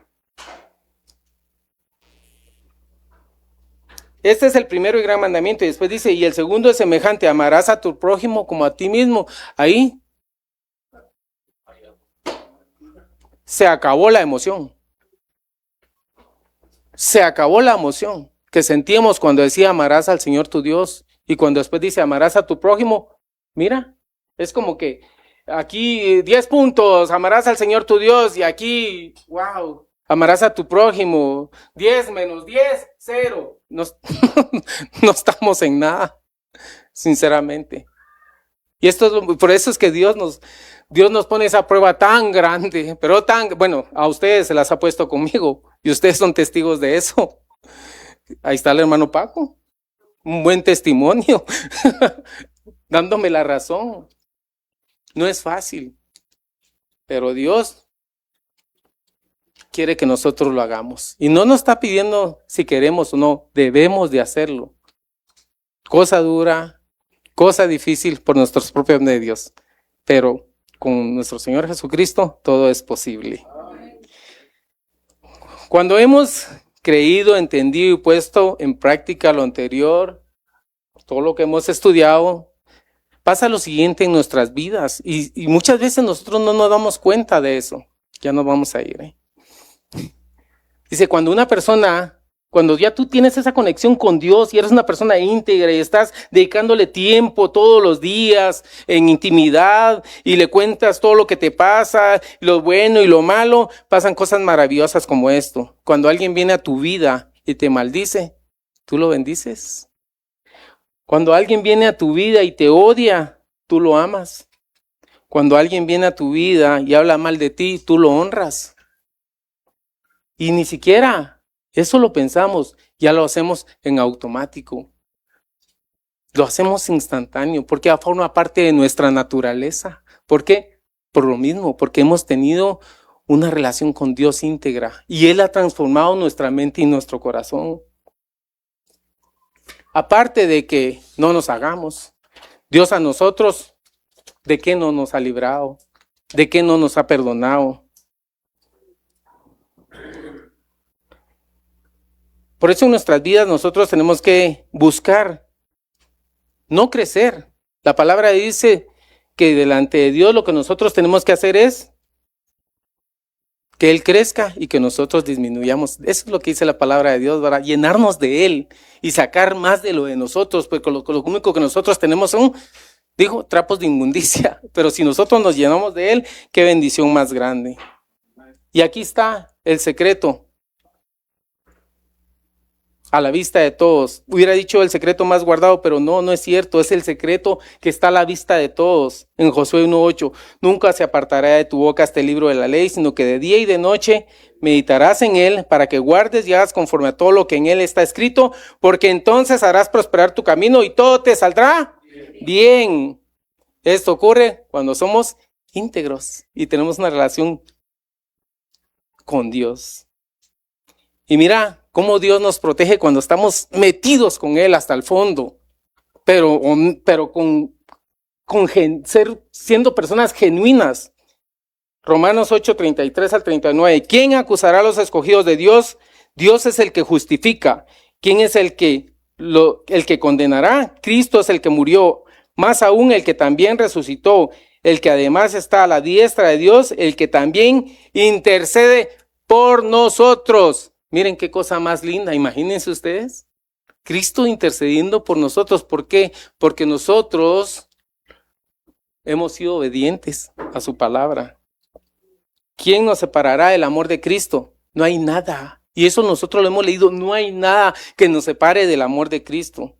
este es el primero y gran mandamiento. Y después dice, y el segundo es semejante, amarás a tu prójimo como a ti mismo. Ahí se acabó la emoción. Se acabó la emoción que sentíamos cuando decía amarás al Señor tu Dios. Y cuando después dice amarás a tu prójimo, mira, es como que aquí 10 puntos, amarás al Señor tu Dios, y aquí, wow, amarás a tu prójimo, 10 menos 10, 0. No, no estamos en nada, sinceramente. Y por eso es que Dios nos pone esa prueba tan grande, pero bueno, a ustedes se las ha puesto conmigo, y ustedes son testigos de eso. Ahí está el hermano Paco. Un buen testimonio, dándome la razón. No es fácil, pero Dios quiere que nosotros lo hagamos. Y no nos está pidiendo si queremos o no, debemos de hacerlo. Cosa dura, cosa difícil por nuestros propios medios, pero con nuestro Señor Jesucristo todo es posible. Cuando hemos creído, entendido y puesto en práctica lo anterior, todo lo que hemos estudiado, pasa lo siguiente en nuestras vidas. Y muchas veces nosotros no nos damos cuenta de eso. Ya nos vamos a ir. Dice, cuando ya tú tienes esa conexión con Dios y eres una persona íntegra y estás dedicándole tiempo todos los días en intimidad y le cuentas todo lo que te pasa, lo bueno y lo malo, pasan cosas maravillosas como esto. Cuando alguien viene a tu vida y te maldice, tú lo bendices. Cuando alguien viene a tu vida y te odia, tú lo amas. Cuando alguien viene a tu vida y habla mal de ti, tú lo honras. Y ni siquiera eso lo pensamos, ya lo hacemos en automático. Lo hacemos instantáneo, porque forma parte de nuestra naturaleza. ¿Por qué? Por lo mismo, porque hemos tenido una relación con Dios íntegra y Él ha transformado nuestra mente y nuestro corazón. Aparte de que no nos hagamos, Dios a nosotros, ¿de qué no nos ha librado? ¿De qué no nos ha perdonado? Por eso en nuestras vidas nosotros tenemos que buscar, no crecer. La palabra dice que delante de Dios lo que nosotros tenemos que hacer es que Él crezca y que nosotros disminuyamos. Eso es lo que dice la palabra de Dios, ¿verdad? Llenarnos de Él y sacar más de lo de nosotros, porque lo único que nosotros tenemos son, trapos de inmundicia. Pero si nosotros nos llenamos de Él, qué bendición más grande. Y aquí está el secreto. A la vista de todos. Hubiera dicho el secreto más guardado, pero no es cierto. Es el secreto que está a la vista de todos. En Josué 1:8, nunca se apartará de tu boca este libro de la ley, sino que de día y de noche meditarás en él para que guardes y hagas conforme a todo lo que en él está escrito, porque entonces harás prosperar tu camino y todo te saldrá bien. Esto ocurre cuando somos íntegros y tenemos una relación con Dios. Y mira cómo Dios nos protege cuando estamos metidos con Él hasta el fondo, pero siendo personas genuinas. Romanos 8:33 al 39. ¿Quién acusará a los escogidos de Dios? Dios es el que justifica. ¿Quién es el que condenará? Cristo es el que murió, más aún el que también resucitó, el que además está a la diestra de Dios, el que también intercede por nosotros. Miren qué cosa más linda, imagínense ustedes. Cristo intercediendo por nosotros. ¿Por qué? Porque nosotros hemos sido obedientes a su palabra. ¿Quién nos separará del amor de Cristo? No hay nada. Y eso nosotros lo hemos leído. No hay nada que nos separe del amor de Cristo.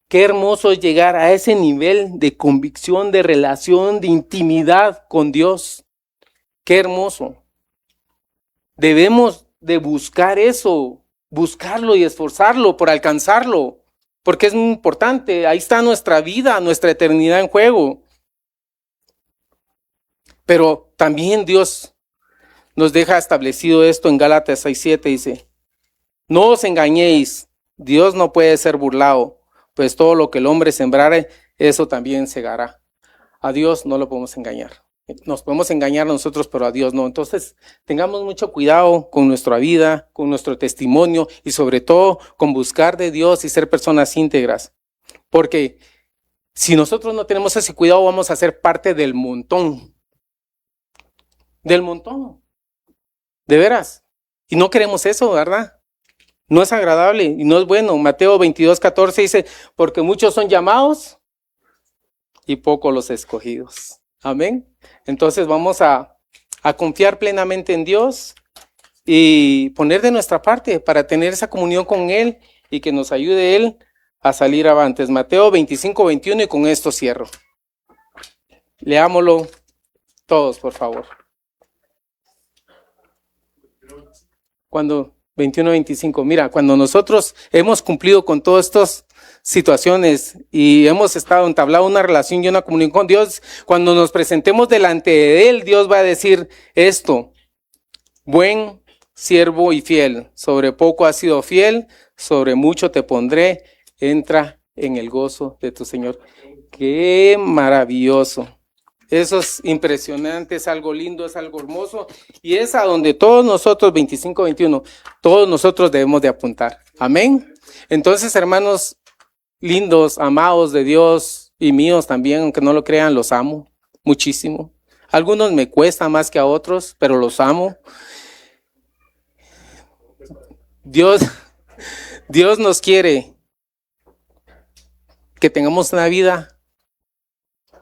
Qué hermoso es llegar a ese nivel de convicción, de relación, de intimidad con Dios. Qué hermoso. Debemos de buscar eso, buscarlo y esforzarlo por alcanzarlo, porque es muy importante. Ahí está nuestra vida, nuestra eternidad en juego. Pero también Dios nos deja establecido esto en Gálatas 6:7, dice, no os engañéis, Dios no puede ser burlado, pues todo lo que el hombre sembrare, eso también segará. A Dios no lo podemos engañar. Nos podemos engañar nosotros, pero a Dios no. Entonces, tengamos mucho cuidado con nuestra vida, con nuestro testimonio y sobre todo con buscar de Dios y ser personas íntegras. Porque si nosotros no tenemos ese cuidado, vamos a ser parte del montón. Del montón. De veras. Y no queremos eso, ¿verdad? No es agradable y no es bueno. Mateo 22:14 dice, porque muchos son llamados y pocos los escogidos. Amén. Entonces vamos a confiar plenamente en Dios y poner de nuestra parte para tener esa comunión con Él y que nos ayude Él a salir avantes. Mateo 25:21 y con esto cierro. Leámoslo todos, por favor. 21:25. Mira, cuando nosotros hemos cumplido con todas estas situaciones y hemos entablado una relación y una comunión con Dios, cuando nos presentemos delante de Él, Dios va a decir esto: buen siervo y fiel, sobre poco has sido fiel, sobre mucho te pondré, entra en el gozo de tu Señor. Qué maravilloso, Eso es impresionante, es algo lindo, es algo hermoso y es a donde todos nosotros, 25-21, todos nosotros debemos de apuntar. Amén. Entonces, hermanos lindos, amados de Dios y míos también, aunque no lo crean, los amo muchísimo. Algunos me cuesta más que a otros, pero los amo. Dios nos quiere que tengamos una vida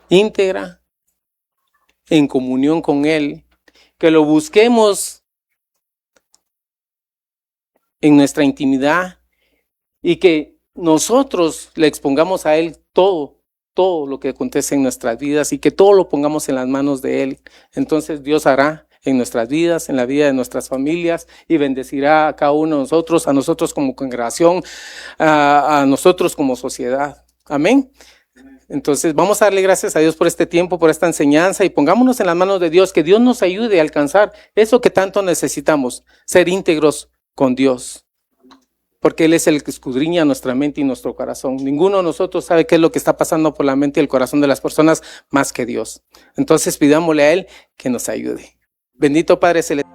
íntegra, en comunión con Él, que lo busquemos en nuestra intimidad y que nosotros le expongamos a Él todo lo que acontece en nuestras vidas y que todo lo pongamos en las manos de Él. Entonces Dios hará en nuestras vidas, en la vida de nuestras familias y bendecirá a cada uno de nosotros, a nosotros como congregación, a nosotros como sociedad. Amén. Entonces vamos a darle gracias a Dios por este tiempo, por esta enseñanza y pongámonos en las manos de Dios, que Dios nos ayude a alcanzar eso que tanto necesitamos, ser íntegros con Dios, porque Él es el que escudriña nuestra mente y nuestro corazón. Ninguno de nosotros sabe qué es lo que está pasando por la mente y el corazón de las personas más que Dios. Entonces pidámosle a Él que nos ayude. Bendito Padre Celestial.